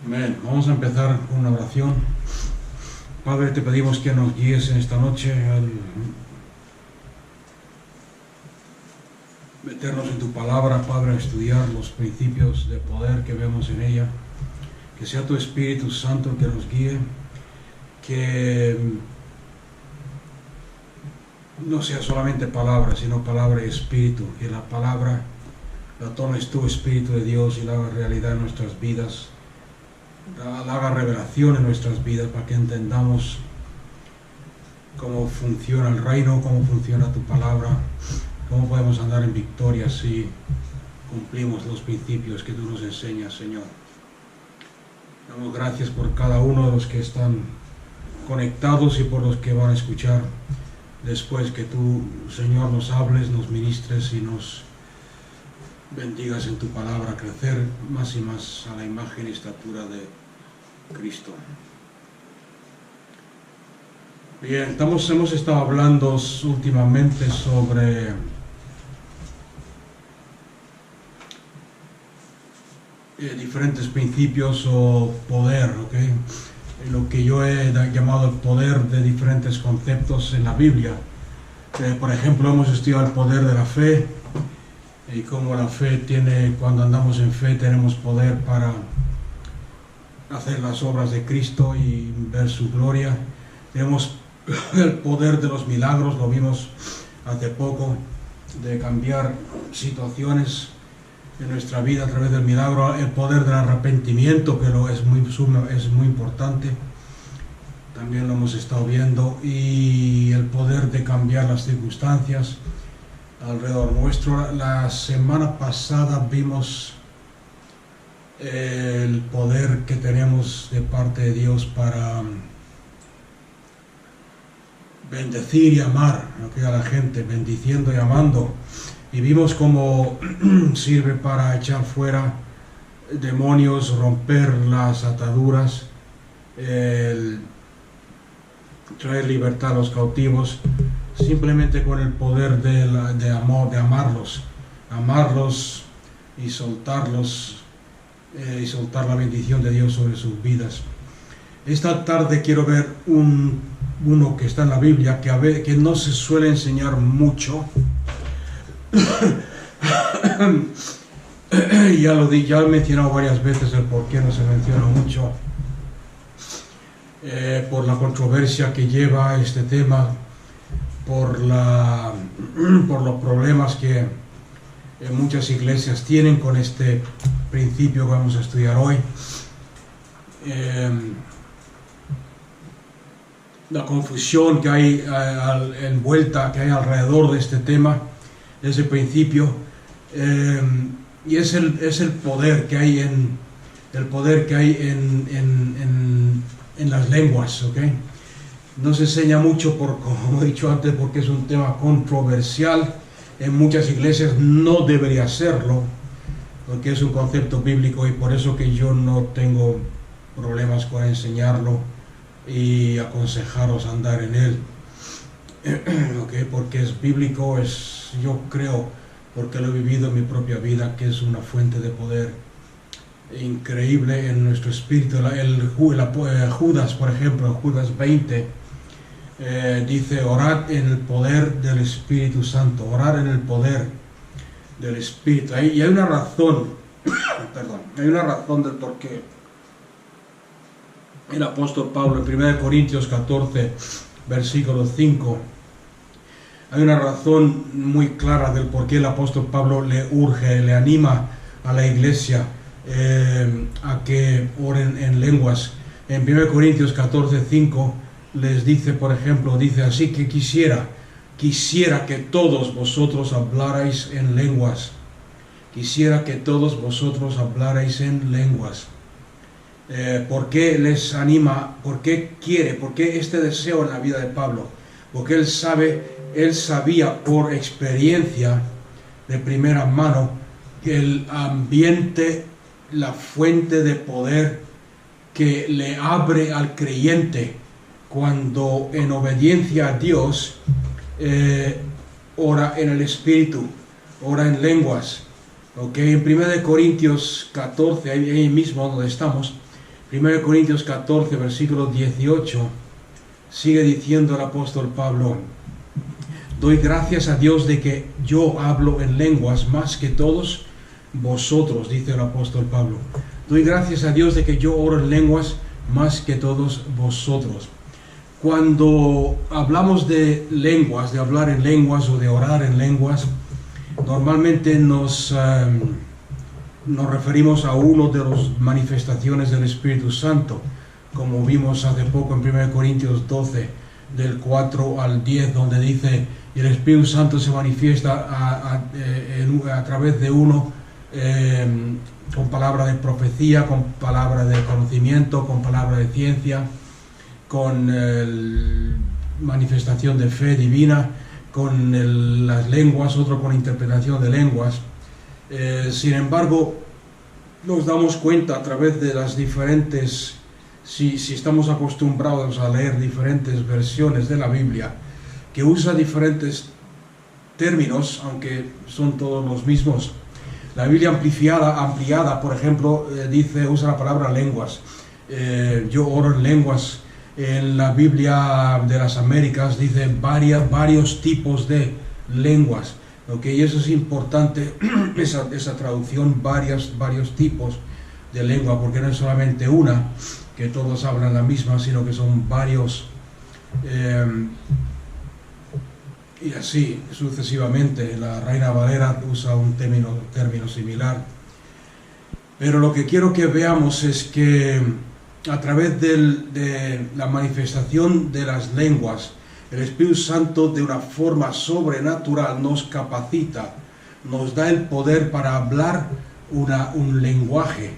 Amén. Vamos a empezar con una oración. Padre, te pedimos que nos guíes en esta noche al meternos en tu palabra, Padre, a estudiar los principios de poder que vemos en ella. Que sea tu Espíritu Santo el que nos guíe, que no sea solamente palabra, sino palabra y espíritu, que la palabra la tomes tú, Espíritu de Dios, y la haga realidad en nuestras vidas, la haga revelación en nuestras vidas para que entendamos cómo funciona el reino, cómo funciona tu palabra, cómo podemos andar en victoria si cumplimos los principios que tú nos enseñas, Señor. Damos gracias por cada uno de los que están conectados y por los que van a escuchar después, que tú, Señor, nos hables, nos ministres y nos bendigas en tu palabra, crecer más y más a la imagen y estatura de Cristo. Bien, hemos estado hablando últimamente sobre diferentes principios o poder, ¿ok? Lo que yo he llamado el poder de diferentes conceptos en la Biblia. Por ejemplo, hemos estudiado el poder de la fe y cómo la fe tiene, cuando andamos en fe, tenemos poder para hacer las obras de Cristo y ver su gloria. Tenemos el poder de los milagros, lo vimos hace poco, de cambiar situaciones en nuestra vida a través del milagro. El poder del arrepentimiento, que es muy importante, también lo hemos estado viendo, y el poder de cambiar las circunstancias alrededor nuestro. La semana pasada vimos el poder que tenemos de parte de Dios para bendecir y amar, ¿okay?, a la gente, bendiciendo y amando. Y vimos cómo sirve para echar fuera demonios, romper las ataduras, traer libertad a los cautivos, simplemente con el poder de amor, de amarlos y soltarlos, y soltar la bendición de Dios sobre sus vidas. Esta tarde quiero ver uno que está en la Biblia, que no se suele enseñar mucho. Ya he mencionado varias veces el por qué no se menciona mucho, por la controversia que lleva este tema, por los problemas que muchas iglesias tienen con este principio que vamos a estudiar hoy, la confusión que hay envuelta, que hay alrededor de este tema, de ese principio, y es el poder que hay en las lenguas, ¿ok? No se enseña mucho, como he dicho antes, porque es un tema controversial. En muchas iglesias no debería serlo, porque es un concepto bíblico, y por eso que yo no tengo problemas con enseñarlo y aconsejaros a andar en él, ¿okay? Porque es bíblico, yo creo, porque lo he vivido en mi propia vida, que es una fuente de poder increíble en nuestro espíritu. Judas, por ejemplo, Judas 20, dice: orad en el poder del Espíritu Santo, orar en el poder del Espíritu. Y hay una razón, hay una razón del por qué el apóstol Pablo en 1 Corintios 14, versículo 5, hay una razón muy clara del por qué el apóstol Pablo le urge, le anima a la iglesia a que oren en lenguas. En 1 Corintios 14, 5 les dice, por ejemplo, dice así: que quisiera que todos vosotros hablarais en lenguas. Quisiera que todos vosotros hablarais en lenguas. ¿Por qué les anima? ¿Por qué quiere? ¿Por qué este deseo en la vida de Pablo? Porque él sabía por experiencia de primera mano que el ambiente, la fuente de poder que le abre al creyente cuando en obediencia a Dios ora en el Espíritu, ora en lenguas. En 1 Corintios 14, ahí mismo donde estamos, 1 Corintios 14, versículo 18, sigue diciendo el apóstol Pablo: doy gracias a Dios de que yo hablo en lenguas más que todos vosotros, dice el apóstol Pablo. Doy gracias a Dios de que yo oro en lenguas más que todos vosotros. Cuando hablamos de lenguas, de hablar en lenguas o de orar en lenguas, normalmente nos referimos a uno de las manifestaciones del Espíritu Santo, como vimos hace poco en 1 Corintios 12, del 4 al 10, donde dice: y el Espíritu Santo se manifiesta a través de uno, con palabra de profecía, con palabra de conocimiento, con palabra de ciencia, con manifestación de fe divina, con las lenguas, otro con interpretación de lenguas. Sin embargo, nos damos cuenta a través de las diferentes, si estamos acostumbrados a leer diferentes versiones de la Biblia, que usa diferentes términos, aunque son todos los mismos. La Biblia ampliada, por ejemplo, usa la palabra lenguas. Yo oro en lenguas. En la Biblia de las Américas dice varios tipos de lenguas. ¿Okay? Y eso es importante, esa traducción, varios tipos de lengua, porque no es solamente una, que todos hablan la misma, sino que son varios, y así sucesivamente. La Reina Valera usa un término similar. Pero lo que quiero que veamos es que a través de la manifestación de las lenguas, el Espíritu Santo de una forma sobrenatural nos capacita, nos da el poder para hablar un lenguaje,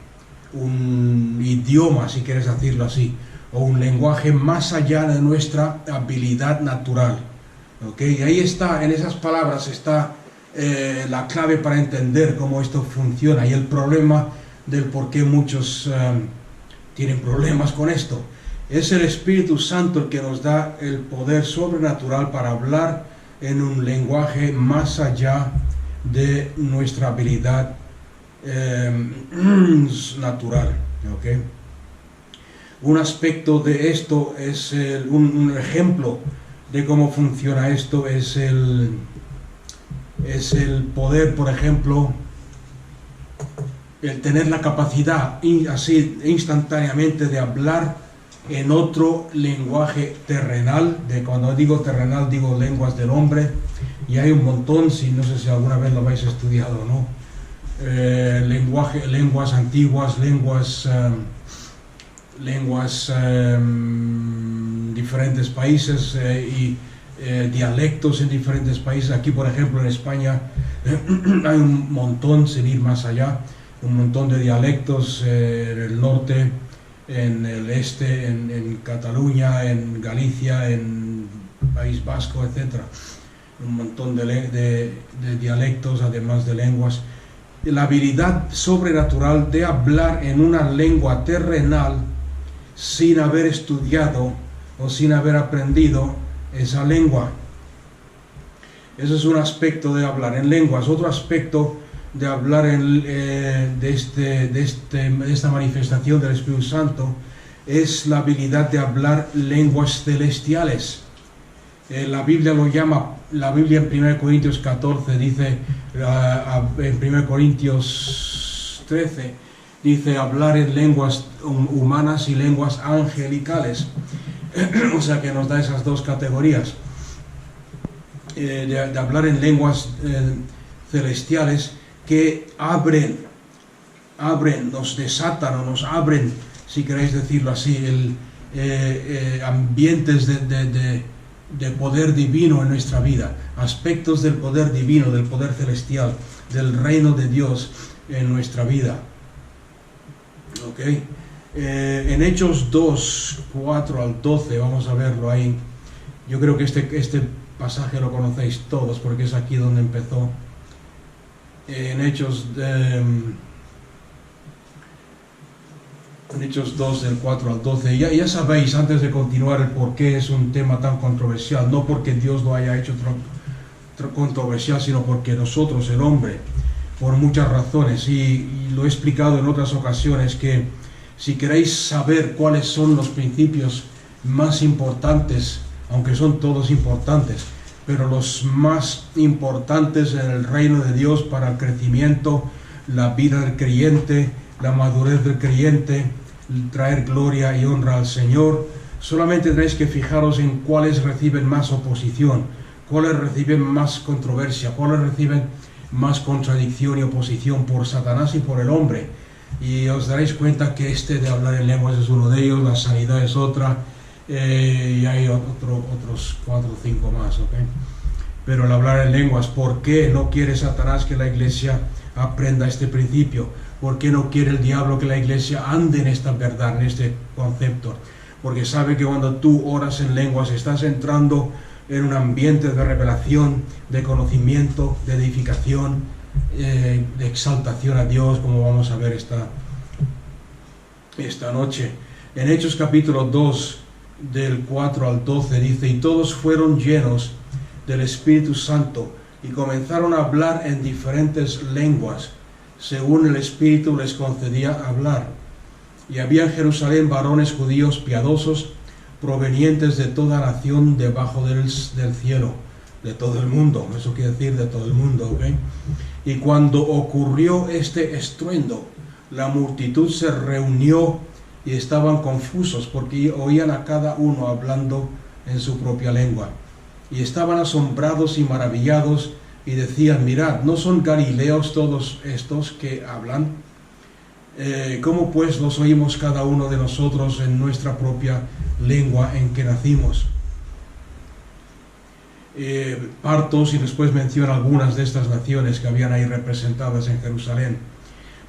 un idioma, si quieres decirlo así, o un lenguaje más allá de nuestra habilidad natural. ¿Okay? Y ahí está, en esas palabras está la clave para entender cómo esto funciona y el problema del por qué muchos tienen problemas con esto. Es el Espíritu Santo el que nos da el poder sobrenatural para hablar en un lenguaje más allá de nuestra habilidad natural. ¿Okay? Un aspecto de esto es un ejemplo de cómo funciona esto, es el poder, por ejemplo, el tener la capacidad así instantáneamente de hablar en otro lenguaje terrenal. Cuando digo terrenal digo lenguas del hombre, y hay un montón, no sé si alguna vez lo habéis estudiado o no. Lenguas antiguas, diferentes países y dialectos en diferentes países. Aquí, por ejemplo, en España hay un montón, sin ir más allá, un montón de dialectos en el norte, en el este, en Cataluña, en Galicia, en País Vasco, etc. Un montón de dialectos, además de lenguas. La habilidad sobrenatural de hablar en una lengua terrenal sin haber estudiado o sin haber aprendido esa lengua. Eso es un aspecto de hablar en lenguas. Otro aspecto de hablar de esta manifestación del Espíritu Santo es la habilidad de hablar lenguas celestiales. La Biblia lo llama, la Biblia en 1 Corintios 14 dice, en 1 Corintios 13 dice hablar en lenguas humanas y lenguas angelicales. O sea que nos da esas dos categorías, de hablar en lenguas celestiales, que abren, nos desatan o nos abren, si queréis decirlo así, ambientes de poder divino en nuestra vida, aspectos del poder divino, del poder celestial, del reino de Dios en nuestra vida. ¿Okay? En Hechos 2, 4 al 12, vamos a verlo ahí. Yo creo que este pasaje lo conocéis todos, porque es aquí donde empezó. En Hechos 2, del 4 al 12, ya sabéis, antes de continuar, el por qué es un tema tan controversial. No porque Dios lo haya hecho controversial, sino porque nosotros, el hombre, por muchas razones, y lo he explicado en otras ocasiones, que Si queréis saber cuáles son los principios más importantes, aunque son todos importantes, pero los más importantes en el reino de Dios para el crecimiento, la vida del creyente, la madurez del creyente, traer gloria y honra al Señor, solamente tenéis que fijaros en cuáles reciben más oposición, cuáles reciben más controversia, cuáles reciben más contradicción y oposición por Satanás y por el hombre. Y os daréis cuenta que este de hablar en lenguas es uno de ellos, la sanidad es otra, y hay otros 4 o 5 más, ¿ok? Pero el hablar en lenguas, ¿por qué no quiere Satanás que la iglesia aprenda este principio? ¿Por qué no quiere el diablo que la iglesia ande en esta verdad, en este concepto? Porque sabe que cuando tú oras en lenguas estás entrando en un ambiente de revelación, de conocimiento, de edificación, de exaltación a Dios, como vamos a ver esta noche. En Hechos capítulo 2, del 4 al 12, dice: y todos fueron llenos del Espíritu Santo y comenzaron a hablar en diferentes lenguas, según el Espíritu les concedía hablar. Y había en Jerusalén varones judíos piadosos, provenientes de toda nación debajo del cielo, de todo el mundo, eso quiere decir de todo el mundo, ¿ok? Y cuando ocurrió este estruendo, la multitud se reunió y estaban confusos, porque oían a cada uno hablando en su propia lengua. Y estaban asombrados y maravillados, y decían: mirad, ¿no son galileos todos estos que hablan? ¿Cómo pues los oímos cada uno de nosotros en nuestra propia lengua en que nacimos? Partos, y después menciona algunas de estas naciones que habían ahí representadas en Jerusalén: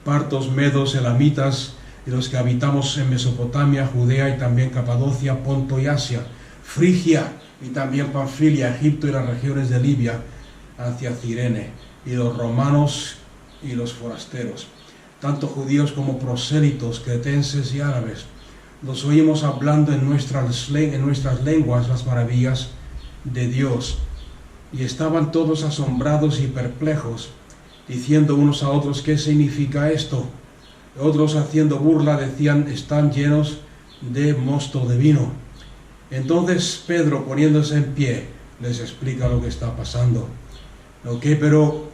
partos, medos, elamitas, y los que habitamos en Mesopotamia, Judea y también Capadocia, Ponto y Asia, Frigia y también Panfilia, Egipto y las regiones de Libia hacia Cirene, y los romanos y los forasteros, tanto judíos como prosélitos, cretenses y árabes. Los oímos hablando en nuestras lenguas las maravillas de Dios. Y estaban todos asombrados y perplejos, diciendo unos a otros: ¿qué significa esto? Otros, haciendo burla, decían: están llenos de mosto de vino. Entonces Pedro, poniéndose en pie, les explica lo que está pasando. Pero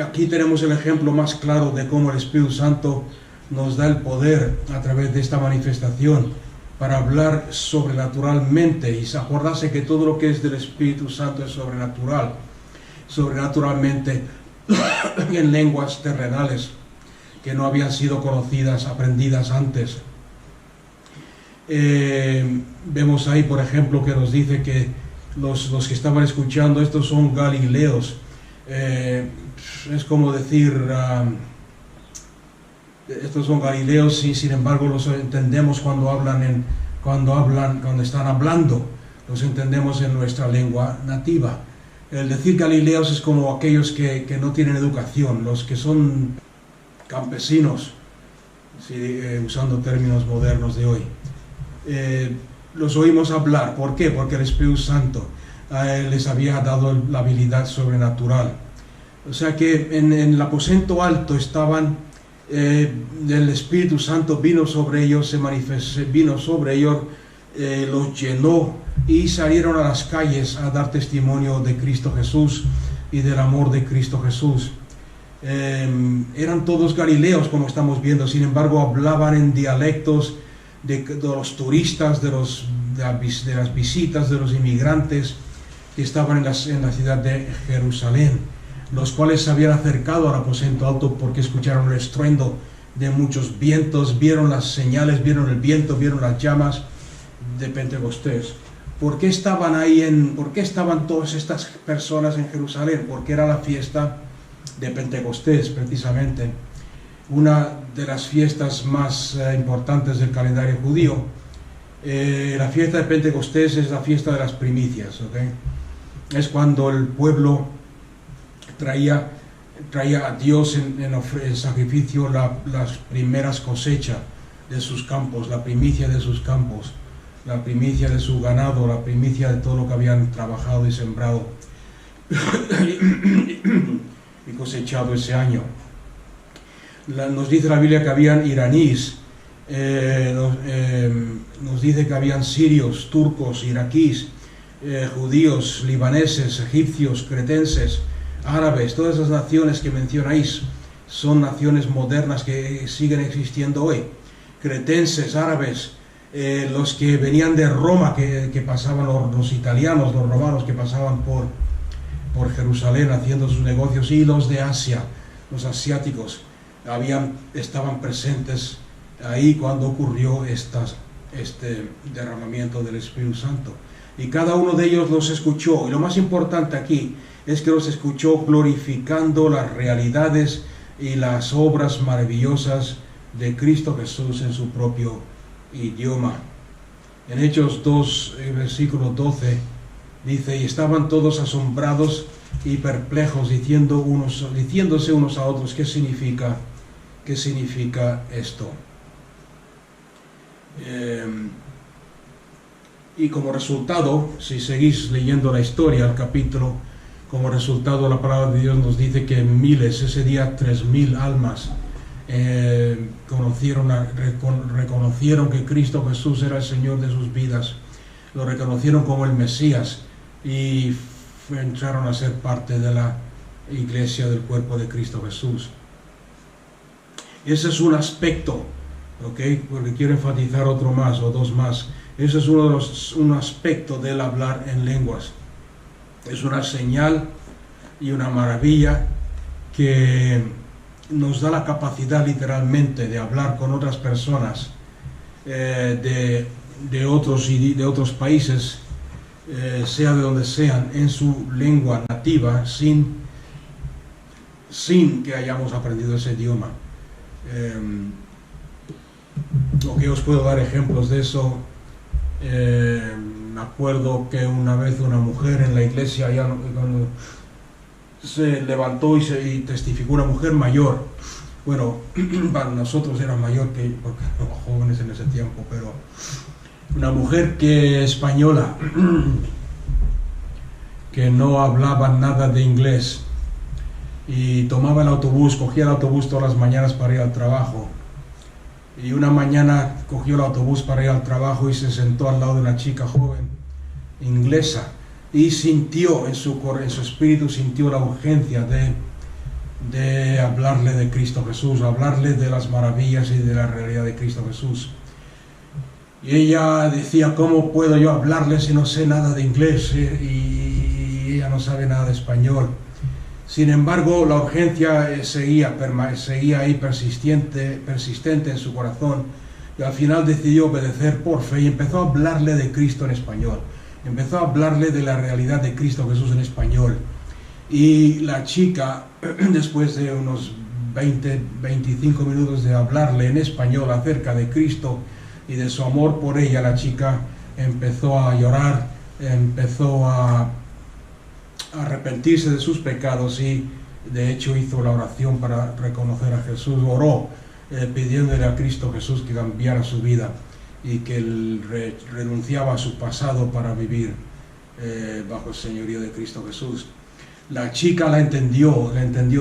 aquí tenemos el ejemplo más claro de cómo el Espíritu Santo nos da el poder a través de esta manifestación para hablar sobrenaturalmente, y acordarse que todo lo que es del Espíritu Santo es sobrenatural, sobrenaturalmente en lenguas terrenales que no habían sido conocidas, aprendidas antes. Vemos ahí, por ejemplo, que nos dice que los que estaban escuchando, estos son galileos. Es como decir, estos son galileos, y sin embargo los entendemos cuando están hablando, los entendemos en nuestra lengua nativa. El decir galileos es como aquellos que no tienen educación, los que son campesinos, usando términos modernos de hoy. Los oímos hablar. ¿Por qué? Porque el Espíritu Santo les había dado la habilidad sobrenatural. O sea que en el aposento alto estaban, el Espíritu Santo vino sobre ellos, se manifestó, vino sobre ellos, los llenó, y salieron a las calles a dar testimonio de Cristo Jesús y del amor de Cristo Jesús. Eran todos galileos, como estamos viendo, sin embargo hablaban en dialectos de los turistas, de las visitas, de los inmigrantes que estaban en la ciudad de Jerusalén, los cuales se habían acercado al aposento alto porque escucharon el estruendo de muchos vientos, vieron las señales, vieron el viento, vieron las llamas de Pentecostés. ¿Por qué estaban todas estas personas en Jerusalén? Porque era la fiesta de Pentecostés, precisamente, una de las fiestas más importantes del calendario judío. La fiesta de Pentecostés es la fiesta de las primicias, ¿okay? Es cuando el pueblo traía a Dios en sacrificio las primeras cosechas de sus campos, la primicia de sus campos, la primicia de su ganado, la primicia de todo lo que habían trabajado y sembrado y cosechado ese año. Nos dice la Biblia que habían iraníes nos dice que habían sirios, turcos, iraquíes, judíos, libaneses, egipcios, cretenses, árabes. Todas esas naciones que mencionáis son naciones modernas que siguen existiendo hoy. Cretenses, árabes, los que venían de Roma, que pasaban, los italianos, los romanos que pasaban por Jerusalén haciendo sus negocios, y los de Asia, los asiáticos, estaban presentes ahí cuando ocurrió este derramamiento del Espíritu Santo. Y cada uno de ellos los escuchó, y lo más importante aquí es que los escuchó glorificando las realidades y las obras maravillosas de Cristo Jesús en su propio idioma. En Hechos 2, versículo 12, dice: y estaban todos asombrados y perplejos, diciéndose unos a otros, ¿qué significa esto? Y como resultado, si seguís leyendo la historia, el capítulo, como resultado la palabra de Dios nos dice que miles, ese día 3,000 almas reconocieron que Cristo Jesús era el Señor de sus vidas, lo reconocieron como el Mesías y entraron a ser parte de la iglesia del cuerpo de Cristo Jesús. Ese es un aspecto, ¿okay? Porque quiero enfatizar otro más o dos más. Ese es un aspecto del hablar en lenguas. Es una señal y una maravilla que nos da la capacidad literalmente de hablar con otras personas de otros países, sea de donde sean, en su lengua nativa, sin que hayamos aprendido ese idioma. Ok, os puedo dar ejemplos de eso. Me acuerdo que una vez una mujer en la iglesia, cuando se levantó y testificó, una mujer mayor, bueno, para nosotros era mayor porque éramos jóvenes en ese tiempo, pero una mujer española, que no hablaba nada de inglés, y tomaba el autobús, cogía el autobús todas las mañanas para ir al trabajo. Y una mañana cogió el autobús para ir al trabajo y se sentó al lado de una chica joven inglesa, y sintió en su espíritu, sintió la urgencia de hablarle de Cristo Jesús, hablarle de las maravillas y de la realidad de Cristo Jesús. Y ella decía: ¿cómo puedo yo hablarle si no sé nada de inglés? Y ella no sabe nada de español. Sin embargo, la urgencia seguía ahí persistente en su corazón, y al final decidió obedecer por fe y empezó a hablarle de Cristo en español. Empezó a hablarle de la realidad de Cristo Jesús en español. Y la chica, después de unos 20-25 minutos de hablarle en español acerca de Cristo y de su amor por ella, la chica empezó a llorar, empezó a arrepentirse de sus pecados, y de hecho hizo la oración para reconocer a Jesús. Oró pidiéndole a Cristo Jesús que cambiara su vida y que él renunciaba a su pasado para vivir bajo el señorío de Cristo Jesús. La chica la entendió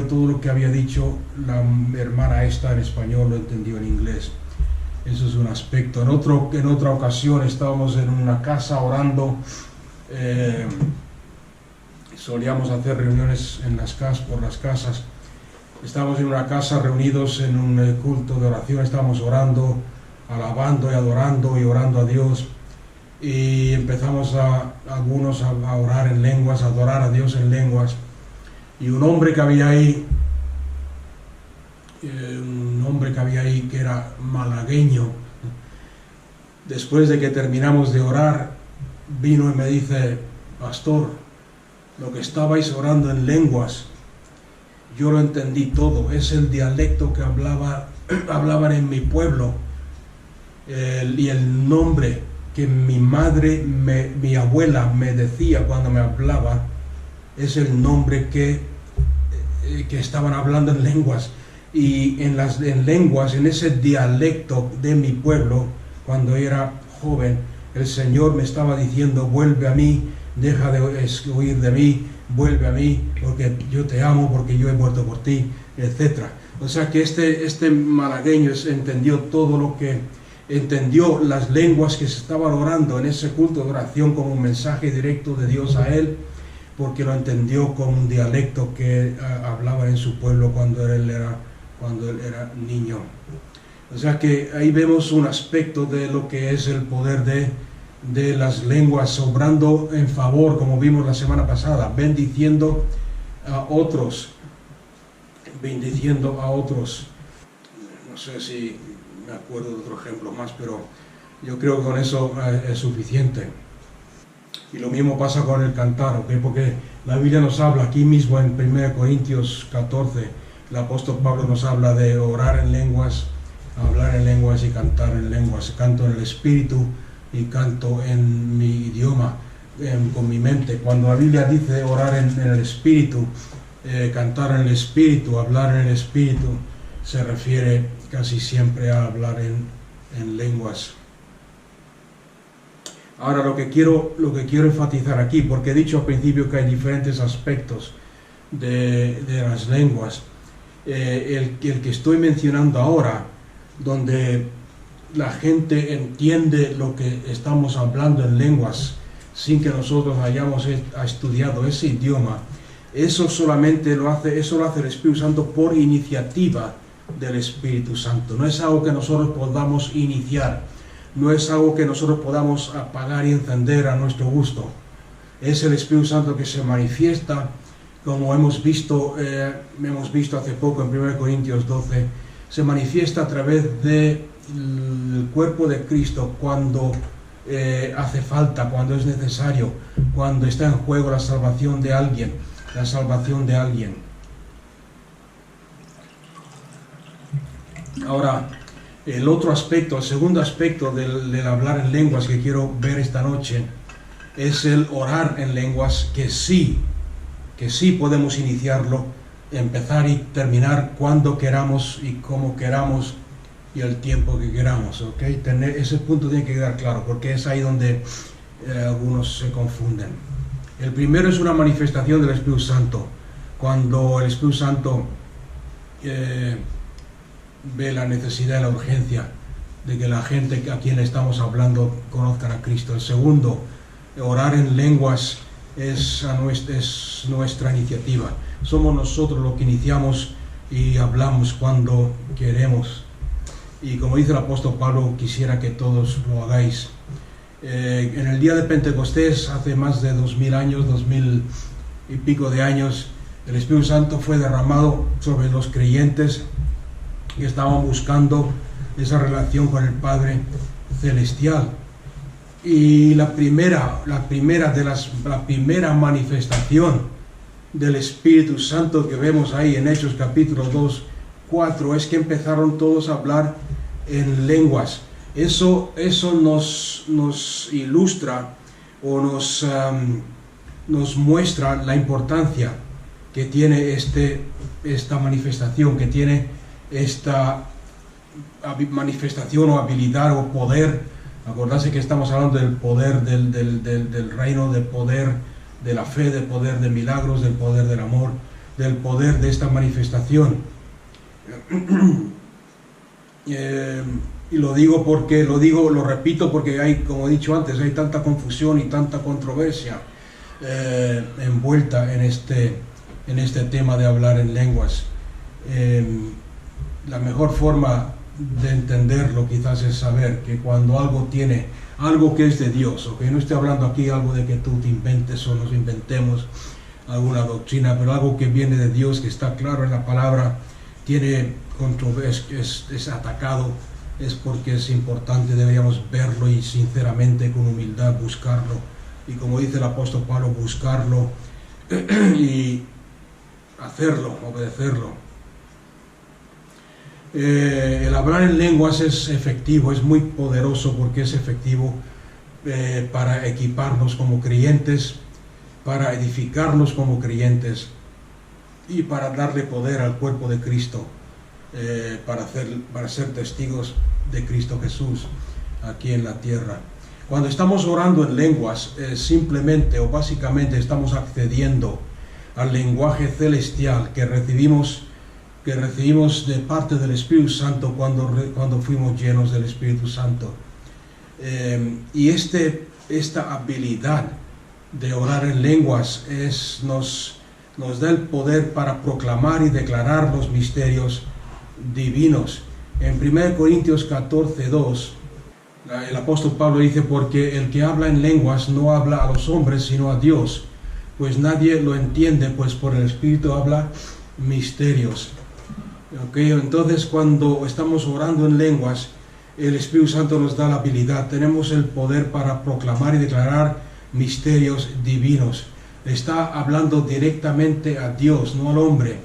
todo lo que había dicho la hermana esta en español, lo entendió en inglés. Eso es un aspecto. En otra ocasión estábamos en una casa orando. Solíamos hacer reuniones por las casas. Estábamos en una casa reunidos en un culto de oración, estábamos orando, alabando y adorando y orando a Dios, y empezamos algunos a orar en lenguas, a adorar a Dios en lenguas, y un hombre que había ahí, que era malagueño, después de que terminamos de orar, vino y me dice: pastor, lo que estabais orando en lenguas, yo lo entendí todo, es el dialecto que hablaban en mi pueblo, y el nombre que mi abuela me decía cuando me hablaba, es el nombre que estaban hablando en lenguas. Y en lenguas, en ese dialecto de mi pueblo, cuando era joven, el Señor me estaba diciendo: vuelve a mí, deja de huir de mí, vuelve a mí, porque yo te amo, porque yo he muerto por ti, etc. O sea que este malagueño entendió todo lo que entendió, las lenguas que se estaban orando en ese culto de oración como un mensaje directo de Dios a él, porque lo entendió como un dialecto que hablaba en su pueblo cuando él era niño. O sea que ahí vemos un aspecto de lo que es el poder de las lenguas, obrando en favor, como vimos la semana pasada, bendiciendo a otros. No sé si me acuerdo de otro ejemplo más, pero yo creo que con eso es suficiente. Y lo mismo pasa con el cantar, ¿ok? Porque la Biblia nos habla aquí mismo en 1 Corintios 14, el apóstol Pablo nos habla de orar en lenguas, hablar en lenguas y cantar en lenguas. Canto en el Espíritu y canto en mi idioma, con mi mente. Cuando la Biblia dice orar en el Espíritu, cantar en el Espíritu, hablar en el Espíritu, se refiere casi siempre a hablar en lenguas. Ahora lo que quiero enfatizar aquí, porque he dicho al principio que hay diferentes aspectos de las lenguas, el que estoy mencionando ahora, donde la gente entiende lo que estamos hablando en lenguas sin que nosotros hayamos estudiado ese idioma, eso lo hace el Espíritu Santo por iniciativa del Espíritu Santo. No es algo que nosotros podamos iniciar, no es algo que nosotros podamos apagar y encender a nuestro gusto. Es el Espíritu Santo que se manifiesta, como hemos visto hace poco en 1 Corintios 12, se manifiesta a través del cuerpo de Cristo cuando hace falta, cuando es necesario, cuando está en juego la salvación de alguien. Ahora, el segundo aspecto del hablar en lenguas que quiero ver esta noche es el orar en lenguas, que sí podemos iniciarlo, empezar y terminar cuando queramos y como queramos y el tiempo que queramos, ¿ok? Ese punto tiene que quedar claro, porque es ahí donde algunos se confunden. El primero es una manifestación del Espíritu Santo. Cuando el Espíritu Santo ve la necesidad y la urgencia de que la gente a quien le estamos hablando conozcan a Cristo. El segundo, orar en lenguas, es nuestra iniciativa. Somos nosotros los que iniciamos y hablamos cuando queremos. Y como dice el apóstol Pablo, quisiera que todos lo hagáis. En el día de Pentecostés, hace más de 2000 años, 2000 y pico de años, el Espíritu Santo fue derramado sobre los creyentes que estaban buscando esa relación con el Padre Celestial. Y la primera manifestación del Espíritu Santo que vemos ahí en Hechos capítulo 2, 4, es que empezaron todos a hablar en lenguas. Eso nos ilustra o nos muestra la importancia que tiene esta manifestación, que tiene esta manifestación o habilidad o poder. Acordarse que estamos hablando del poder del reino, del poder de la fe, del poder de milagros, del poder del amor, del poder de esta manifestación. Y lo repito porque hay, como he dicho antes, hay tanta confusión y tanta controversia envuelta en este tema de hablar en lenguas. La mejor forma de entenderlo quizás es saber que cuando algo que es de Dios, no estoy hablando aquí algo de que tú te inventes o nos inventemos alguna doctrina, pero algo que viene de Dios, que está claro en la palabra, tiene controversia, es atacado, es porque es importante, deberíamos verlo y sinceramente con humildad buscarlo, y como dice el apóstol Pablo, buscarlo y hacerlo, obedecerlo. El hablar en lenguas es efectivo, es muy poderoso, porque es efectivo para equiparnos como creyentes, para edificarnos como creyentes y para darle poder al cuerpo de Cristo, para ser testigos de Cristo Jesús aquí en la tierra. Cuando estamos orando en lenguas, simplemente o básicamente estamos accediendo al lenguaje celestial que recibimos que recibimos de parte del Espíritu Santo cuando fuimos llenos del Espíritu Santo. Y esta habilidad de orar en lenguas nos da el poder para proclamar y declarar los misterios divinos. En 1 Corintios 14:2, el apóstol Pablo dice: porque el que habla en lenguas no habla a los hombres sino a Dios, pues nadie lo entiende, pues por el Espíritu habla misterios. Entonces, cuando estamos orando en lenguas, el Espíritu Santo nos da la habilidad, tenemos el poder para proclamar y declarar misterios divinos. Está hablando directamente a Dios, no al hombre,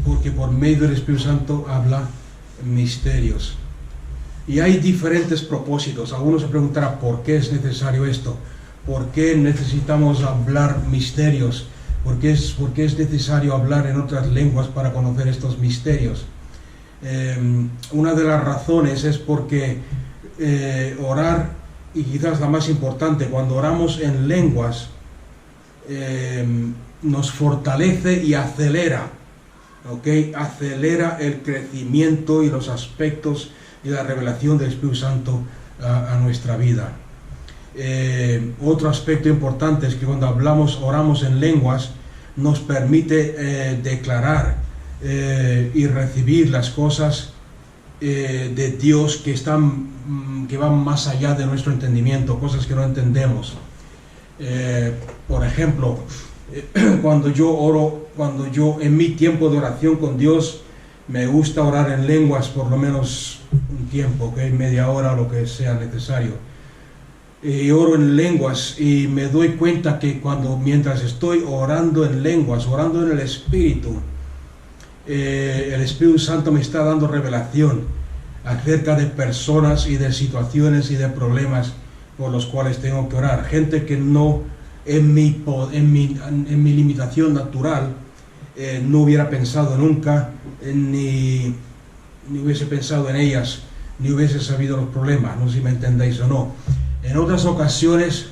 porque por medio del Espíritu Santo habla misterios. Y hay diferentes propósitos. Algunos se preguntarán: ¿por qué es necesario esto? ¿Por qué necesitamos hablar misterios? ¿Por qué es necesario hablar en otras lenguas para conocer estos misterios? Una de las razones es porque orar, y quizás la más importante, cuando oramos en lenguas, nos fortalece y acelera, acelera el crecimiento y los aspectos y la revelación del Espíritu Santo a nuestra vida. Otro aspecto importante es que cuando oramos en lenguas, nos permite declarar y recibir las cosas de Dios que van más allá de nuestro entendimiento, cosas que no entendemos. Por ejemplo, cuando yo en mi tiempo de oración con Dios, me gusta orar en lenguas por lo menos un tiempo, media hora, lo que sea necesario. Y oro en lenguas y me doy cuenta que mientras estoy orando en lenguas, orando en el Espíritu Santo me está dando revelación acerca de personas y de situaciones y de problemas por los cuales tengo que orar. Gente que no, en mi limitación natural, no hubiera pensado nunca, ni hubiese pensado en ellas, ni hubiese sabido los problemas. No sé si me entendéis o no. En otras ocasiones,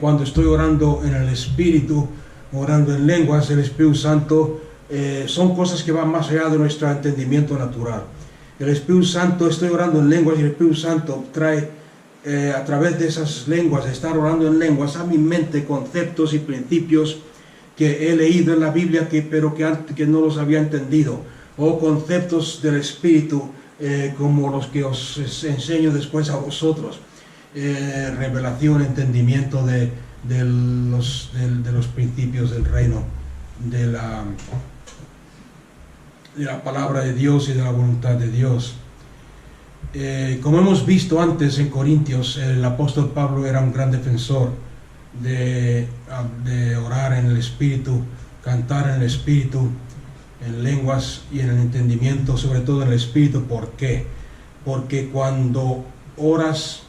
cuando estoy orando en el Espíritu, orando en lenguas, el Espíritu Santo, son cosas que van más allá de nuestro entendimiento natural. El Espíritu Santo, estoy orando en lenguas y el Espíritu Santo trae a través de esas lenguas, de estar orando en lenguas, a mi mente conceptos y principios que he leído en la Biblia, pero que no los había entendido, o conceptos del Espíritu, como los que os enseño después a vosotros. Revelación, entendimiento de los principios del reino, de la palabra de Dios y de la voluntad de Dios. Como hemos visto antes en Corintios, el apóstol Pablo era un gran defensor de orar en el Espíritu, cantar en el Espíritu, en lenguas y en el entendimiento, sobre todo en el Espíritu. ¿Por qué? Porque cuando oras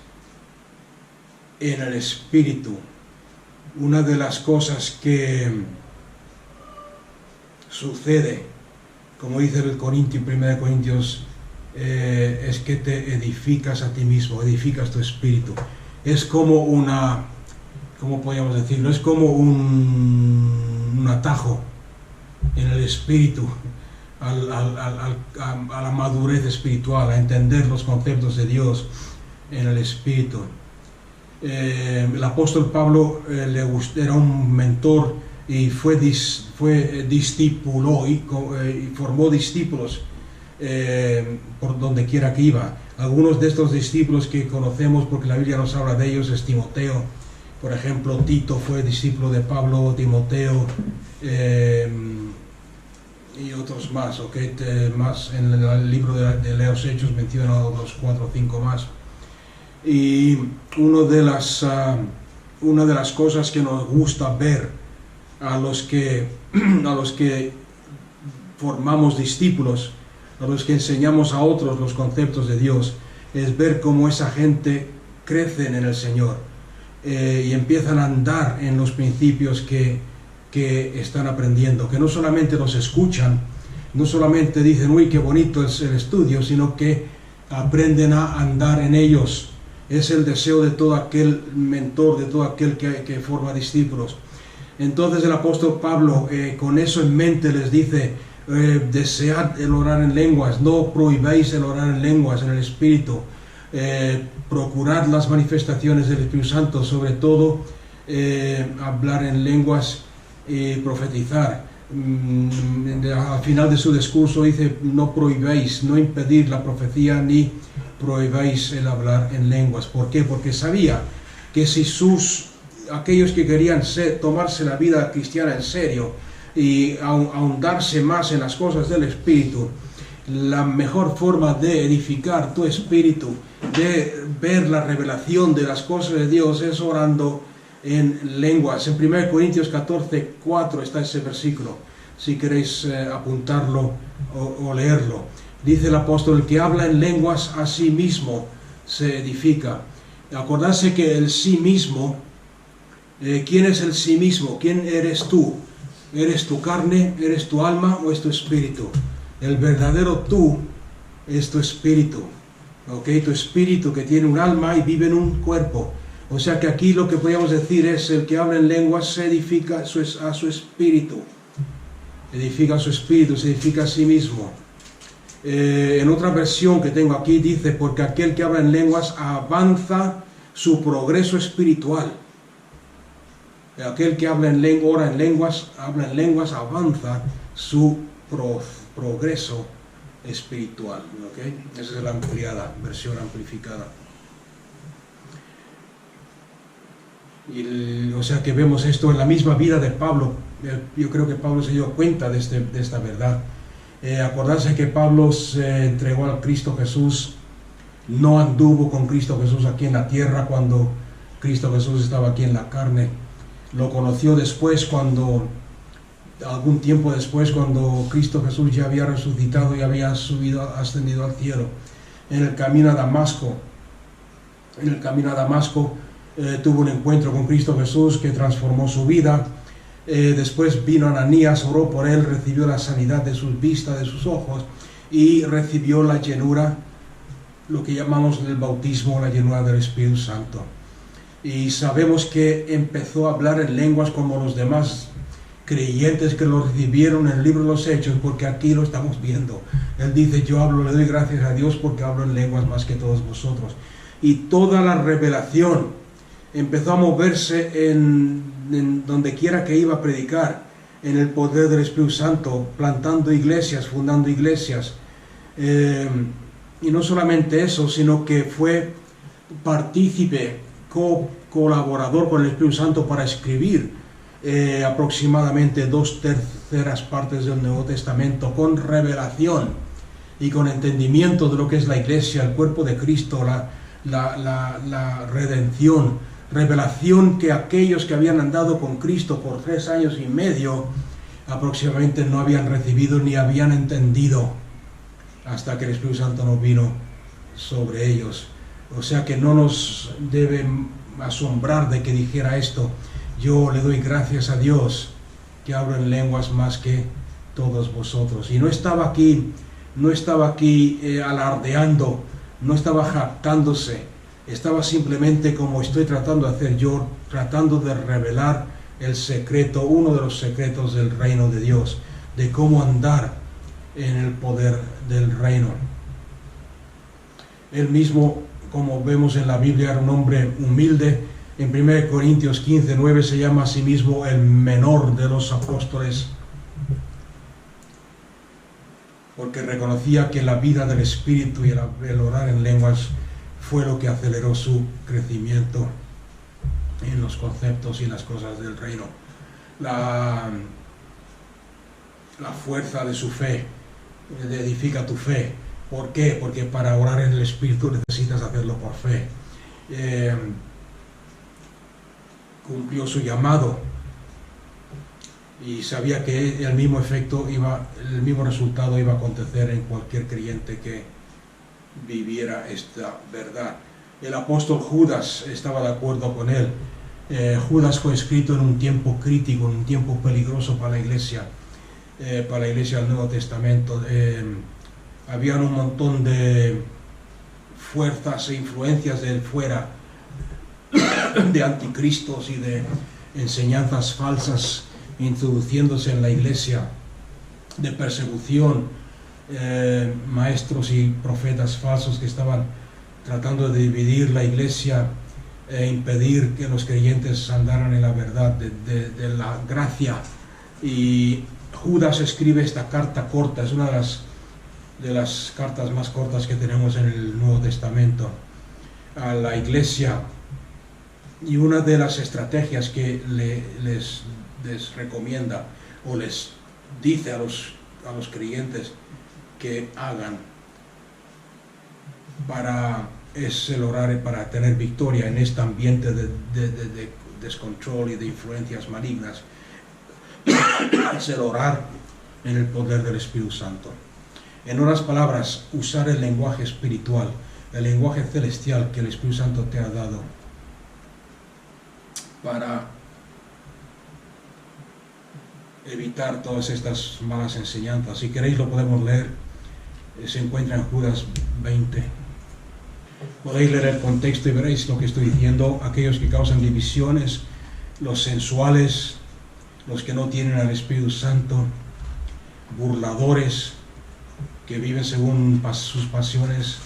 en el Espíritu, una de las cosas que sucede, como dice el 1 Corintios, es que te edificas a ti mismo, edificas tu espíritu. Es como ¿cómo podríamos decirlo? Es como un atajo en el espíritu a la madurez espiritual, a entender los conceptos de Dios en el espíritu. El apóstol Pablo era un mentor y discipuló y formó discípulos por donde quiera que iba. Algunos de estos discípulos que conocemos, porque la Biblia nos habla de ellos, es Timoteo. Por ejemplo, Tito fue discípulo de Pablo, Timoteo, y otros más, más en el libro de los Hechos menciona otros 4 o 5 más. Y una de las cosas que nos gusta ver a los que formamos discípulos, a los que enseñamos a otros los conceptos de Dios, es ver cómo esa gente crece en el Señor y empiezan a andar en los principios que están aprendiendo, que no solamente los escuchan, no solamente dicen uy qué bonito es el estudio, sino que aprenden a andar en ellos. Es el deseo de todo aquel mentor, de todo aquel que forma discípulos. Entonces el apóstol Pablo, con eso en mente, les dice, desead el orar en lenguas, no prohibáis el orar en lenguas, en el Espíritu, procurad las manifestaciones del Espíritu Santo, sobre todo hablar en lenguas y profetizar. Al final de su discurso dice, no prohibáis, no impedir la profecía ni prohibáis el hablar en lenguas. ¿Por qué? Porque sabía que si aquellos que querían tomarse la vida cristiana en serio y ahondarse más en las cosas del Espíritu, la mejor forma de edificar tu espíritu, de ver la revelación de las cosas de Dios, es orando en lenguas. En 1 Corintios 14, 4 está ese versículo, si queréis apuntarlo o leerlo. Dice el apóstol, el que habla en lenguas a sí mismo se edifica. Acordarse que el sí mismo, ¿quién es el sí mismo? ¿Quién eres tú? ¿Eres tu carne? ¿Eres tu alma o es tu espíritu? El verdadero tú es tu espíritu, ¿ok? Tu espíritu que tiene un alma y vive en un cuerpo. O sea que aquí lo que podríamos decir es, el que habla en lenguas se edifica a su espíritu. Edifica su espíritu, se edifica a sí mismo. En otra versión que tengo aquí dice, porque aquel que habla en lenguas avanza su progreso espiritual. Aquel que ora en lenguas, avanza su progreso espiritual. ¿Okay? Esa es la ampliada, versión amplificada. O sea que vemos esto en la misma vida de Pablo. Yo creo que Pablo se dio cuenta de esta verdad. Acordarse que Pablo se entregó al Cristo Jesús, no anduvo con Cristo Jesús aquí en la tierra cuando Cristo Jesús estaba aquí en la carne. Lo conoció después, algún tiempo después, cuando Cristo Jesús ya había resucitado y había ascendido al cielo. En el camino a Damasco, tuvo un encuentro con Cristo Jesús que transformó su vida. Después vino Ananías, oró por él, recibió la sanidad de sus vistas, de sus ojos, y recibió la llenura, lo que llamamos el bautismo, la llenura del Espíritu Santo. Y sabemos que empezó a hablar en lenguas como los demás creyentes que lo recibieron en el libro de los Hechos, porque aquí lo estamos viendo. Él dice, le doy gracias a Dios porque hablo en lenguas más que todos vosotros. Y toda la revelación empezó a moverse en donde quiera que iba a predicar, en el poder del Espíritu Santo, plantando iglesias, fundando iglesias. Y no solamente eso, sino que fue partícipe, colaborador con el Espíritu Santo para escribir aproximadamente 2/3 partes del Nuevo Testamento con revelación y con entendimiento de lo que es la iglesia, el cuerpo de Cristo, la redención, revelación que aquellos que habían andado con Cristo por 3 años y medio aproximadamente no habían recibido ni habían entendido hasta que el Espíritu Santo no vino sobre ellos. O sea que no nos debe asombrar de que dijera esto. Yo le doy gracias a Dios que hablo en lenguas más que todos vosotros. Y no estaba aquí alardeando, no estaba jactándose, estaba simplemente como estoy tratando de hacer yo, tratando de revelar el secreto, uno de los secretos del reino de Dios, de cómo andar en el poder del reino. Él mismo, como vemos en la Biblia, era un hombre humilde. En 1 Corintios 15, 9 se llama a sí mismo el menor de los apóstoles, porque reconocía que la vida del Espíritu y el orar en lenguas fue lo que aceleró su crecimiento en los conceptos y las cosas del reino. La fuerza de su fe edifica tu fe. ¿Por qué? Porque para orar en el Espíritu necesitas hacerlo por fe. Cumplió su llamado y sabía que el mismo resultado iba a acontecer en cualquier creyente que viviera esta verdad. El apóstol Judas estaba de acuerdo con él. Judas fue escrito en un tiempo crítico, en un tiempo peligroso para la iglesia del Nuevo Testamento. Habían un montón de fuerzas e influencias de fuera, de anticristos y de enseñanzas falsas introduciéndose en la iglesia, de persecución, maestros y profetas falsos que estaban tratando de dividir la iglesia e impedir que los creyentes andaran en la verdad de la gracia. Y Judas escribe esta carta corta, es una de las cartas más cortas que tenemos en el Nuevo Testamento, a la iglesia. Y una de las estrategias que les recomienda o les dice a los creyentes que hagan es el orar para tener victoria en este ambiente de descontrol y de influencias malignas. Es el orar en el poder del Espíritu Santo. En otras palabras, usar el lenguaje espiritual, el lenguaje celestial que el Espíritu Santo te ha dado para evitar todas estas malas enseñanzas. Si queréis lo podemos leer, se encuentra en Judas 20. Podéis leer el contexto y veréis lo que estoy diciendo. Aquellos que causan divisiones, los sensuales, los que no tienen al Espíritu Santo, burladores, que viven según sus pasiones,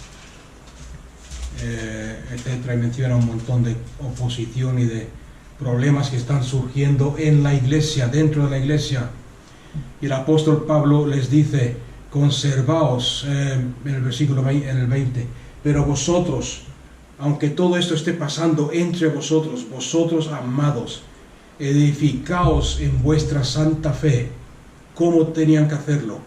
etcétera, y menciona un montón de oposición y de problemas que están surgiendo en la iglesia, dentro de la iglesia. Y el apóstol Pablo les dice: conservaos, en el versículo 20, pero vosotros, aunque todo esto esté pasando entre vosotros, vosotros amados, edificaos en vuestra santa fe. ¿Cómo tenían que hacerlo?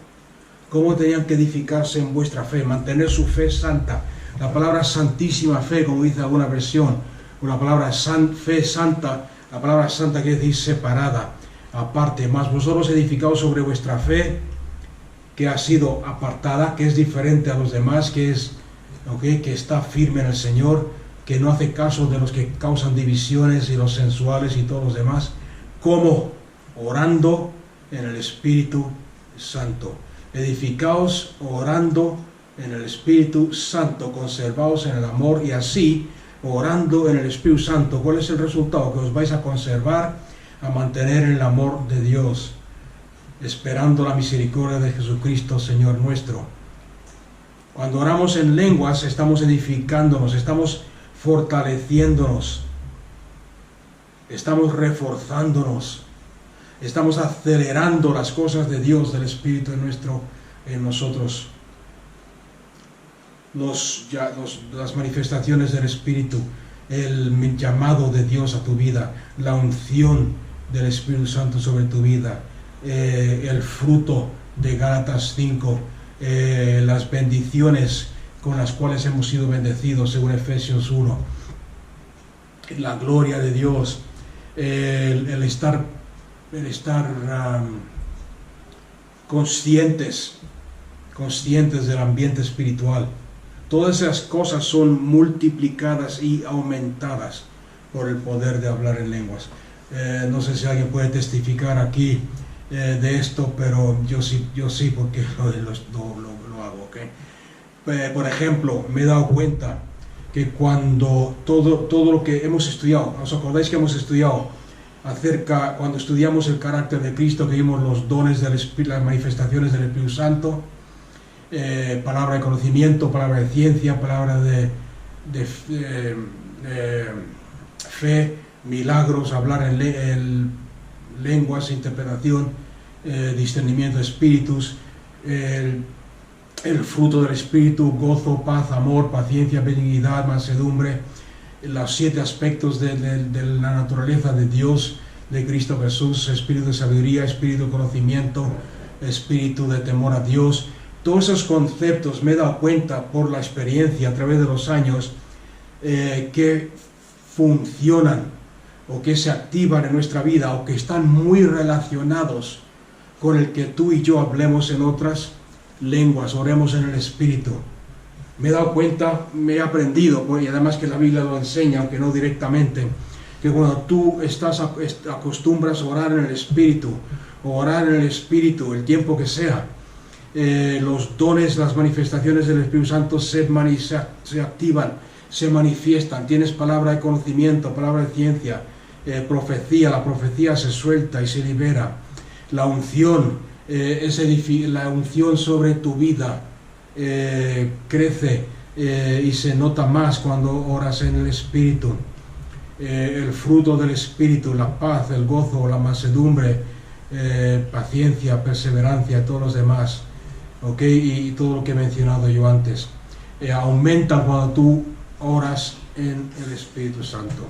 ¿Cómo tenían que edificarse en vuestra fe? Mantener su fe santa. La palabra santísima fe, como dice alguna versión, o la palabra fe santa, la palabra santa quiere decir separada, aparte. Más vosotros edificaos sobre vuestra fe, que ha sido apartada, que es diferente a los demás, que está firme en el Señor, que no hace caso de los que causan divisiones y los sensuales y todos los demás. ¿Cómo? Orando en el Espíritu Santo. Edificaos orando en el Espíritu Santo, conservaos en el amor, y así, orando en el Espíritu Santo, ¿cuál es el resultado? Que os vais a conservar, a mantener en el amor de Dios, esperando la misericordia de Jesucristo, Señor nuestro. Cuando oramos en lenguas, estamos edificándonos, estamos fortaleciéndonos, estamos reforzándonos, estamos acelerando las cosas de Dios, del Espíritu en nosotros. Las manifestaciones del Espíritu, el llamado de Dios a tu vida, la unción del Espíritu Santo sobre tu vida, el fruto de Gálatas 5, las bendiciones con las cuales hemos sido bendecidos según Efesios 1, la gloria de Dios, el estar conscientes del ambiente espiritual. Todas esas cosas son multiplicadas y aumentadas por el poder de hablar en lenguas. No sé si alguien puede testificar aquí de esto, pero yo sí porque lo hago, ¿okay? Por ejemplo, me he dado cuenta que cuando todo lo que hemos estudiado, ¿os acordáis que hemos estudiado cuando estudiamos el carácter de Cristo, que vimos los dones del Espíritu, las manifestaciones del Espíritu Santo, palabra de conocimiento, palabra de ciencia, palabra de fe, milagros, hablar en lenguas, interpretación, discernimiento de espíritus, el fruto del Espíritu, gozo, paz, amor, paciencia, benignidad, mansedumbre, los 7 aspectos de la naturaleza de Dios, de Cristo Jesús: espíritu de sabiduría, espíritu de conocimiento, espíritu de temor a Dios. Todos esos conceptos me he dado cuenta por la experiencia a través de los años que funcionan o que se activan en nuestra vida o que están muy relacionados con el que tú y yo hablemos en otras lenguas, oremos en el Espíritu. Me he dado cuenta, me he aprendido, y además que la Biblia lo enseña, aunque no directamente, que cuando tú acostumbras a orar en el Espíritu, el tiempo que sea, los dones, las manifestaciones del Espíritu Santo se activan, se manifiestan. Tienes palabra de conocimiento, palabra de ciencia, profecía, la profecía se suelta y se libera. La unción, la unción sobre tu vida crece y se nota más cuando oras en el Espíritu. El fruto del Espíritu, la paz, el gozo, la mansedumbre, paciencia, perseverancia, todos los demás, y todo lo que he mencionado yo antes, aumentan cuando tú oras en el Espíritu Santo.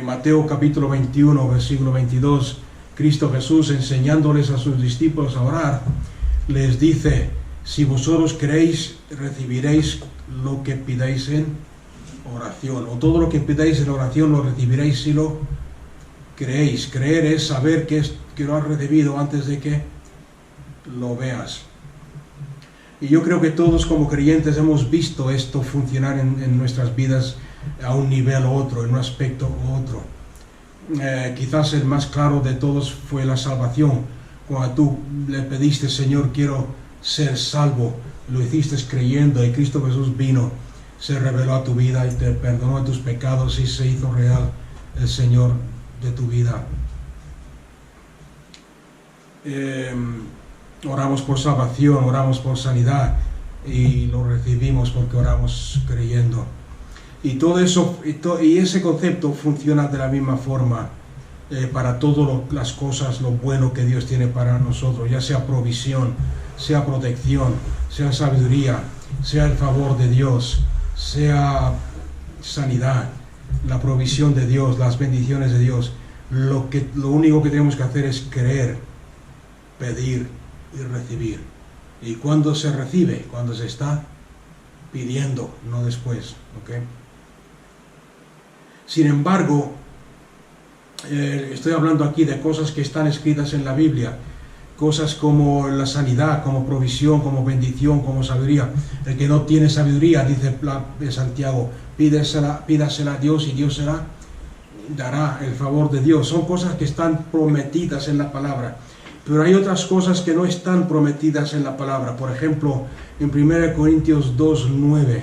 Mateo capítulo 21, versículo 22, Cristo Jesús, enseñándoles a sus discípulos a orar, les dice: si vosotros creéis, recibiréis lo que pidáis en oración, o todo lo que pidáis en oración lo recibiréis si lo creéis. Creer es saber que lo has recibido antes de que lo veas. Y yo creo que todos como creyentes hemos visto esto funcionar en nuestras vidas a un nivel u otro, en un aspecto u otro. Quizás el más claro de todos fue la salvación. Cuando tú le pediste: Señor, quiero ser salvo, lo hiciste creyendo, y Cristo Jesús vino, se reveló a tu vida y te perdonó de tus pecados y se hizo real el Señor de tu vida. Oramos por salvación, oramos por sanidad, y lo recibimos porque oramos creyendo. Y todo eso, y ese concepto funciona de la misma forma para todas las cosas, lo bueno que Dios tiene para nosotros, ya sea provisión, sea protección, sea sabiduría, sea el favor de Dios, sea sanidad, la provisión de Dios, las bendiciones de Dios. Lo único que tenemos que hacer es creer, pedir y recibir. Y cuando se recibe, cuando se está pidiendo, no después. Sin embargo, estoy hablando aquí de cosas que están escritas en la Biblia, cosas como la sanidad, como provisión, como bendición, como sabiduría. El que no tiene sabiduría, dice Santiago, pídasela a Dios y Dios dará el favor de Dios. Son cosas que están prometidas en la palabra. Pero hay otras cosas que no están prometidas en la palabra. Por ejemplo, en 1 Corintios 2:9.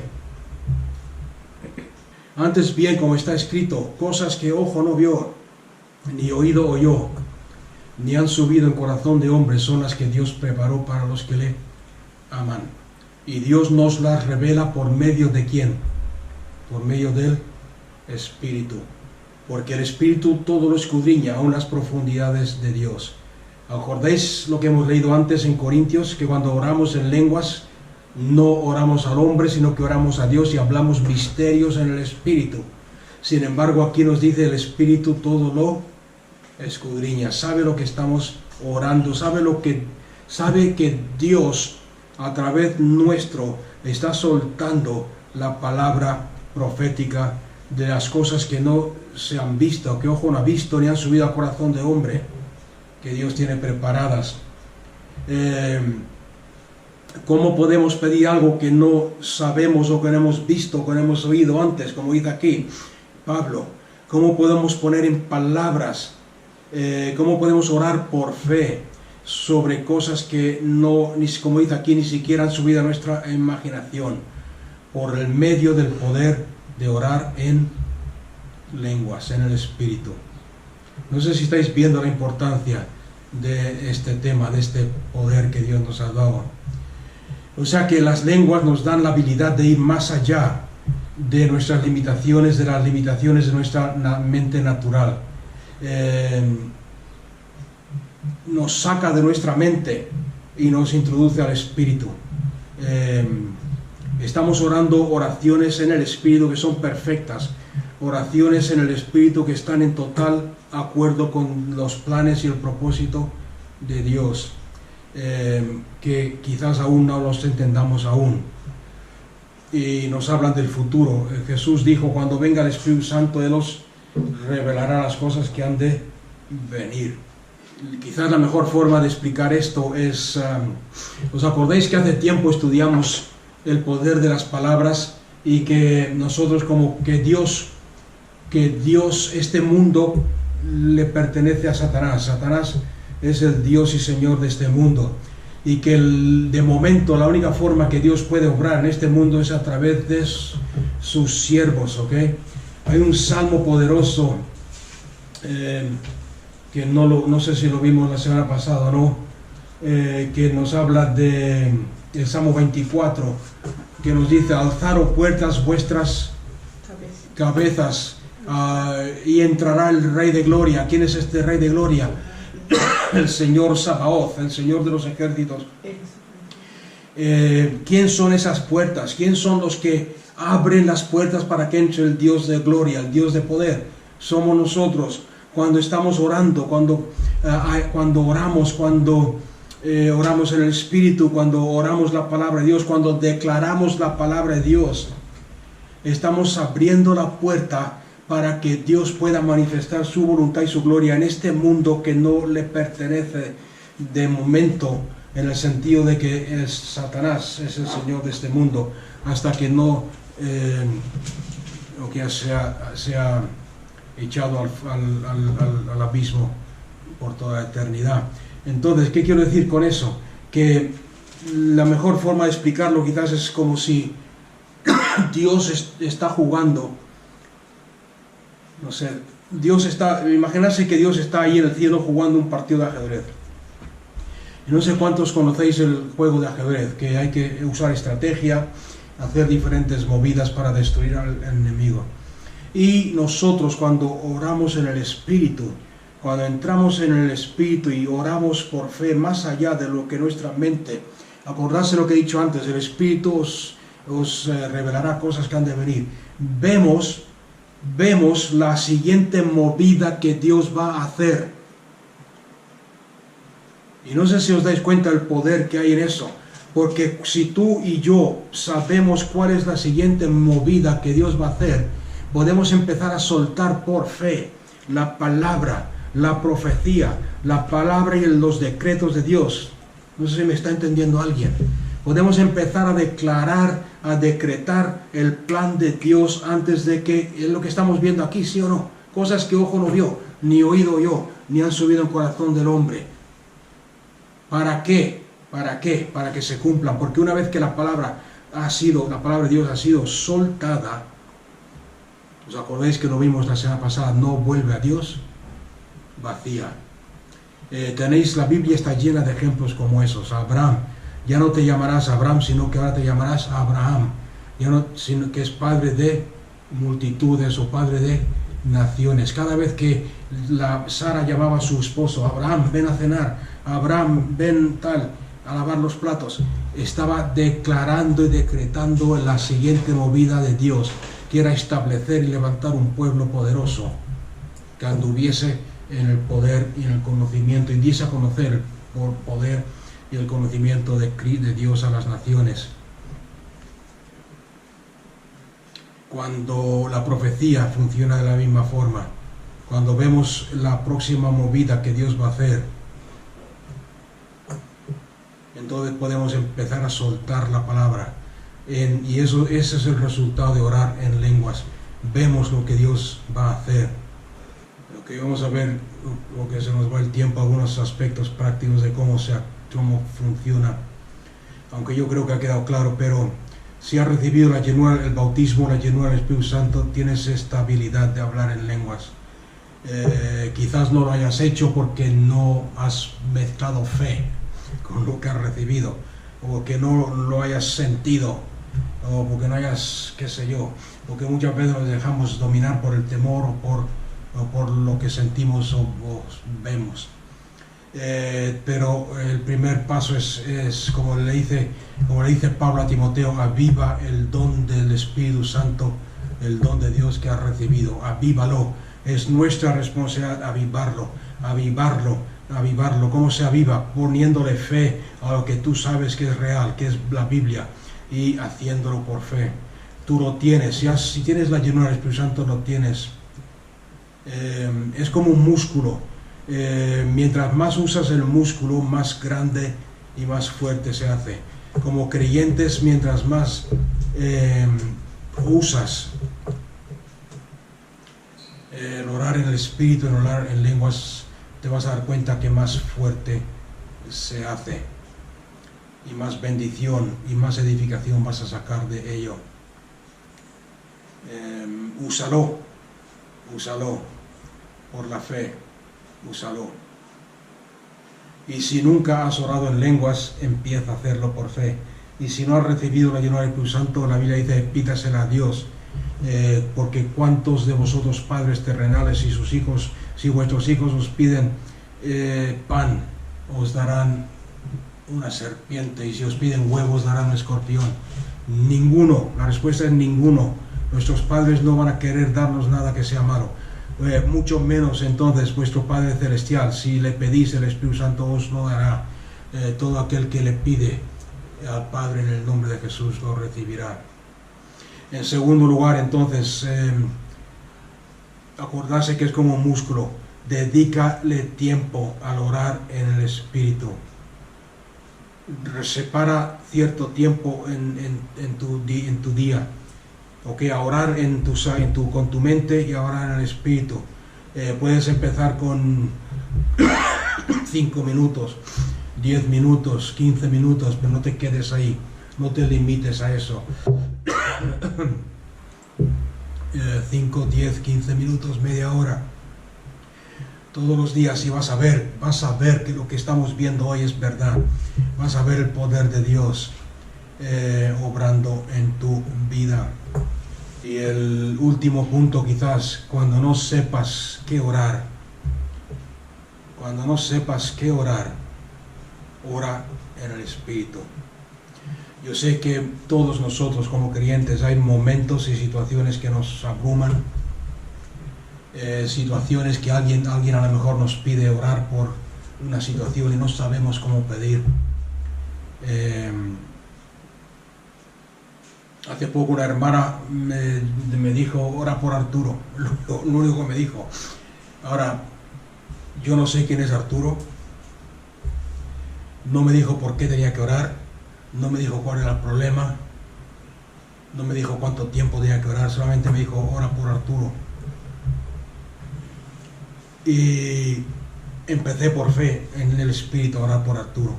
Antes bien, como está escrito, cosas que ojo no vio, ni oído oyó, ni han subido en corazón de hombre, son las que Dios preparó para los que le aman. Y Dios nos las revela por medio de ¿quién? Por medio del Espíritu. Porque el Espíritu todo lo escudriña, aun las profundidades de Dios. ¿Acordáis lo que hemos leído antes en Corintios? Que cuando oramos en lenguas, no oramos al hombre, sino que oramos a Dios y hablamos misterios en el Espíritu. Sin embargo, aquí nos dice el Espíritu todo lo escudriña, sabe lo que estamos orando, sabe que Dios a través nuestro está soltando la palabra profética de las cosas que no se han visto, que ojo no ha visto, ni han subido al corazón de hombre, que Dios tiene preparadas. ¿Cómo podemos pedir algo que no sabemos o que no hemos visto, que no hemos oído antes, como dice aquí Pablo? ¿Cómo podemos poner en palabras, cómo podemos orar por fe sobre cosas que no, como dice aquí, ni siquiera han subido a nuestra imaginación? Por el medio del poder de orar en lenguas, en el Espíritu. No sé si estáis viendo la importancia de este tema, de este poder que Dios nos ha dado. O sea que las lenguas nos dan la habilidad de ir más allá de nuestras limitaciones, de las limitaciones de nuestra mente natural. Nos saca de nuestra mente y nos introduce al Espíritu. Estamos orando oraciones en el Espíritu que son perfectas, oraciones en el Espíritu que están en total acuerdo con los planes y el propósito de Dios, que quizás aún no los entendamos aún. Y nos hablan del futuro. Jesús dijo: cuando venga el Espíritu Santo, Él os revelará las cosas que han de venir. Quizás la mejor forma de explicar esto es, ¿os acordáis que hace tiempo estudiamos el poder de las palabras y que nosotros como que Dios, este mundo le pertenece a Satanás? Satanás es el Dios y Señor de este mundo, y que de momento la única forma que Dios puede obrar en este mundo es a través de sus siervos, Hay un salmo poderoso que no sé si lo vimos la semana pasada o no, que nos habla del Salmo 24, que nos dice: alzaros puertas vuestras cabezas, y entrará el Rey de Gloria. ¿Quién es este Rey de Gloria? El Señor Sabaoth, el Señor de los ejércitos. ¿Quién son esas puertas? ¿Quién son los que abren las puertas para que entre el Dios de gloria, el Dios de poder? Somos nosotros, cuando estamos orando, cuando oramos, cuando oramos en el Espíritu, cuando oramos la palabra de Dios, cuando declaramos la palabra de Dios. Estamos abriendo la puerta para que Dios pueda manifestar su voluntad y su gloria en este mundo que no le pertenece de momento, en el sentido de que Satanás es el Señor de este mundo, hasta que no sea echado al abismo por toda la eternidad. Entonces, ¿qué quiero decir con eso? Que la mejor forma de explicarlo quizás es como si Dios está jugando, no sé, imaginarse que Dios está ahí en el cielo jugando un partido de ajedrez. Y no sé cuántos conocéis el juego de ajedrez, que hay que usar estrategia, hacer diferentes movidas para destruir al enemigo. Y nosotros, cuando oramos en el Espíritu, cuando entramos en el Espíritu y oramos por fe más allá de lo que nuestra mente, acordarse lo que he dicho antes, el Espíritu os revelará cosas que han de venir. Vemos la siguiente movida que Dios va a hacer. Y no sé si os dais cuenta el poder que hay en eso, porque si tú y yo sabemos cuál es la siguiente movida que Dios va a hacer, podemos empezar a soltar por fe la palabra, la profecía, la palabra y los decretos de Dios. No sé si me está entendiendo alguien. Podemos empezar a declarar, a decretar el plan de Dios antes de que es lo que estamos viendo aquí, ¿sí o no? Cosas que ojo no vio, ni oído oyó, ni han subido al corazón del hombre. ¿Para qué? ¿Para qué? Para que se cumplan. Porque una vez que la palabra de Dios ha sido soltada, ¿os acordáis que lo vimos la semana pasada? No vuelve a Dios vacía. La Biblia está llena de ejemplos como esos. Abraham, ya no te llamarás Abraham, sino que ahora te llamarás Abraham, sino que es padre de multitudes o padre de naciones. Cada vez que Sara llamaba a su esposo: Abraham, ven a cenar, Abraham, ven a lavar los platos, estaba declarando y decretando la siguiente movida de Dios, que era establecer y levantar un pueblo poderoso que anduviese en el poder y en el conocimiento, y diese a conocer el poder y el conocimiento de Dios a las naciones. Cuando la profecía funciona de la misma forma, cuando vemos la próxima movida que Dios va a hacer, entonces podemos empezar a soltar la palabra. Y ese es el resultado de orar en lenguas. Vemos lo que Dios va a hacer. Lo que vamos a ver, lo que se nos va el tiempo, algunos aspectos prácticos de cómo funciona. Aunque yo creo que ha quedado claro, pero si has recibido el bautismo, la llenura del Espíritu Santo, tienes esta habilidad de hablar en lenguas. Quizás no lo hayas hecho porque no has mezclado fe con lo que has recibido, o que no lo hayas sentido, o porque no hayas, qué sé yo, porque muchas veces nos dejamos dominar por el temor o por lo que sentimos o vemos. Pero el primer paso es como le dice Pablo a Timoteo: aviva el don del Espíritu Santo, el don de Dios que has recibido, avívalo. Es nuestra responsabilidad avivarlo. ¿Cómo se aviva? Poniéndole fe a lo que tú sabes que es real, que es la Biblia, y haciéndolo por fe. Tú lo tienes. Si tienes la llenura del Espíritu Santo, lo tienes. Es como un músculo. Mientras más usas el músculo, más grande y más fuerte se hace. Como creyentes, mientras más usas el orar en el Espíritu, el orar en lenguas, te vas a dar cuenta que más fuerte se hace, y más bendición y más edificación vas a sacar de ello. Úsalo. por la fe, úsalo. Y si nunca has orado en lenguas, empieza a hacerlo por fe. Y si no has recibido la llenura del Espíritu Santo, la Biblia dice, pídasela a Dios. Porque cuántos de vosotros, padres terrenales, y sus hijos, si vuestros hijos os piden pan, os darán una serpiente, y si os piden huevos, darán un escorpión. Ninguno, la respuesta es ninguno. Nuestros padres no van a querer darnos nada que sea malo. Mucho menos entonces vuestro Padre Celestial, si le pedís el Espíritu Santo, os lo dará. Todo aquel que le pide al Padre en el nombre de Jesús lo recibirá. En segundo lugar, entonces, acordarse que es como un músculo. Dedícale tiempo al orar en el Espíritu. Separa cierto tiempo en tu día. A orar con tu mente y a orar en el Espíritu. Puedes empezar con 5 minutos, 10 minutos, 15 minutos, pero no te quedes ahí, no te limites a eso. 5, 10, 15 minutos, media hora. Todos los días, y vas a ver que lo que estamos viendo hoy es verdad. Vas a ver el poder de Dios obrando en tu vida. Y el último punto, quizás, cuando no sepas qué orar, ora en el Espíritu. Yo sé que todos nosotros como creyentes hay momentos y situaciones que nos abruman, situaciones que alguien a lo mejor nos pide orar por una situación y no sabemos cómo pedir. Hace poco una hermana me dijo, ora por Arturo, lo único que me dijo. Ahora, yo no sé quién es Arturo, no me dijo por qué tenía que orar, no me dijo cuál era el problema, no me dijo cuánto tiempo tenía que orar, solamente me dijo, ora por Arturo. Y empecé por fe en el Espíritu a orar por Arturo,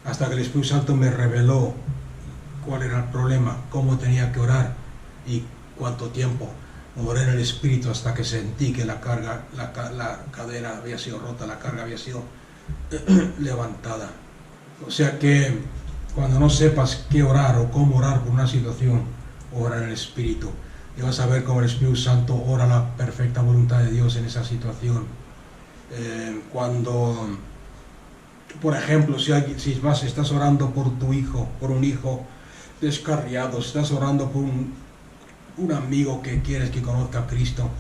hasta que el Espíritu Santo me reveló cuál era el problema, cómo tenía que orar y cuánto tiempo. Oré en el Espíritu hasta que sentí que la cadera había sido rota, la carga había sido levantada. O sea que cuando no sepas qué orar o cómo orar por una situación, ora en el Espíritu y vas a ver cómo el Espíritu Santo ora la perfecta voluntad de Dios en esa situación. Cuando, por ejemplo, si estás orando por tu hijo, por un hijo descarriado, si estás orando por un amigo que quieres que conozca a Cristo,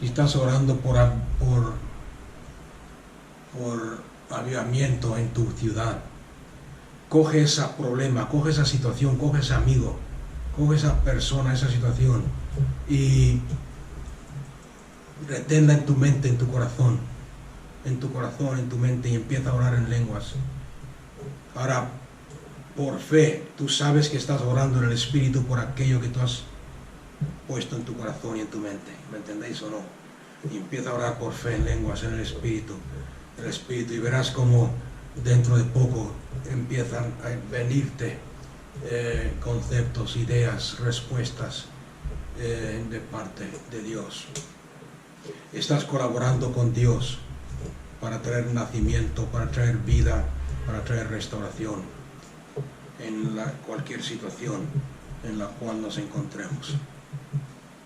si estás orando por avivamiento en tu ciudad, coge ese problema, coge esa situación, coge ese amigo, coge esa persona, esa situación y reténla en tu mente, en tu corazón, en tu mente, y empieza a orar en lenguas. Ahora, por fe, tú sabes que estás orando en el Espíritu por aquello que tú has puesto en tu corazón y en tu mente. ¿Me entendéis o no? Y empieza a orar por fe en lenguas, en el Espíritu, y verás como dentro de poco empiezan a venirte conceptos, ideas, respuestas de parte de Dios. Estás colaborando con Dios para traer nacimiento, para traer vida, para traer restauración en cualquier situación en la cual nos encontremos.